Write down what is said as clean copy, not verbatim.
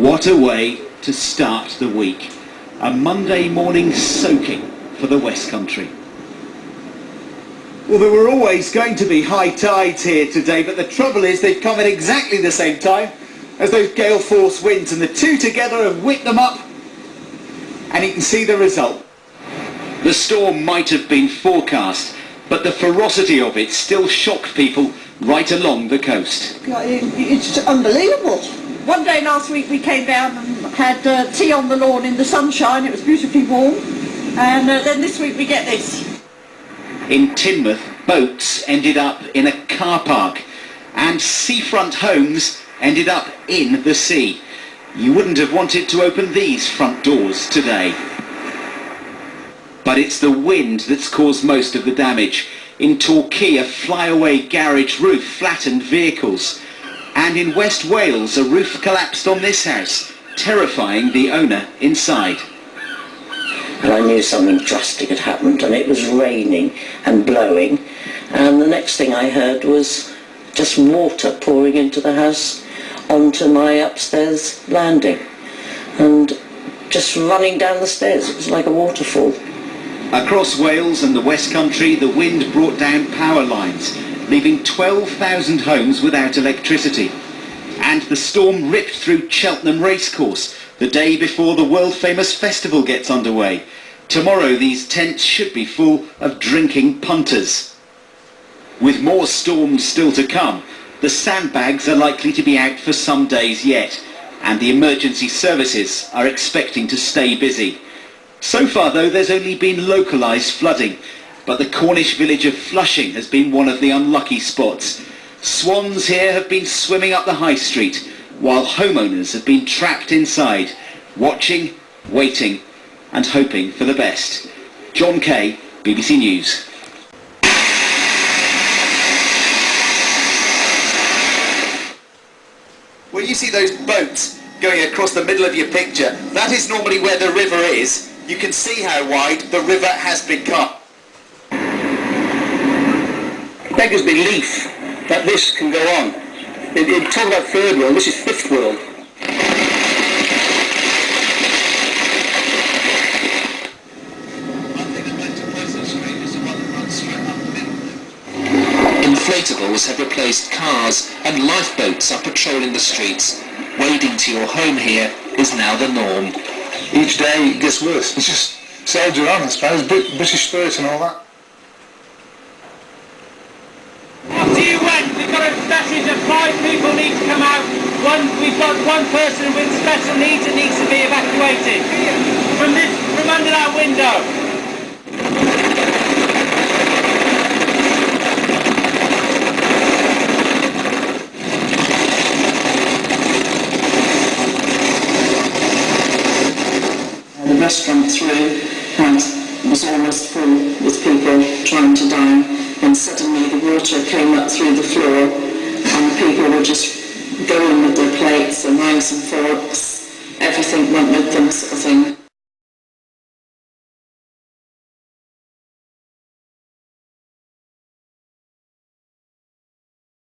What a way to start the week. A Monday morning soaking for the West Country. Well, there were always going to be high tides here today, but the trouble is they've come at exactly the same time as those gale force winds, and the two together have whipped them up, and you can see the result. The storm might have been forecast, but the ferocity of it still shocked people right along the coast. It's unbelievable. One day last week we came down and had tea on the lawn in the sunshine. It was beautifully warm. And then this week we get this. In Teignmouth, boats ended up in a car park and seafront homes ended up in the sea. You wouldn't have wanted to open these front doors today. But it's the wind that's caused most of the damage. In Torquay, a flyaway garage roof flattened vehicles. And in West Wales, a roof collapsed on this house, terrifying the owner inside. And I knew something drastic had happened, and it was raining and blowing, and the next thing I heard was just water pouring into the house onto my upstairs landing and just running down the stairs. It was like a waterfall. Across Wales and the West Country, the wind brought down power lines, leaving 12,000 homes without electricity. And the storm ripped through Cheltenham Racecourse the day before the world-famous festival gets underway. Tomorrow these tents should be full of drinking punters. With more storms still to come, the sandbags are likely to be out for some days yet, and the emergency services are expecting to stay busy. So far though, there's only been localised flooding, but the Cornish village of Flushing has been one of the unlucky spots. Swans here have been swimming up the high street, while homeowners have been trapped inside, watching, waiting and hoping for the best. John Kay, BBC News. Well, you see those boats going across the middle of your picture. That is normally where the river is. You can see how wide the river has become. It beggars belief that this can go on. They talk about third world, this is fifth world. Inflatables have replaced cars and lifeboats are patrolling the streets. Wading to your home here is now the norm. Each day it gets worse. It's just soldier on, I suppose, British spirit and all that. After you went, we've got a message that 5 people need to come out. We've got one person with special needs that needs to be evacuated from under that window. The restaurant through was almost full with people trying to dine, and suddenly the water came up through the floor and people were just going with their plates and knives and forks. Everything went with them, sort of thing.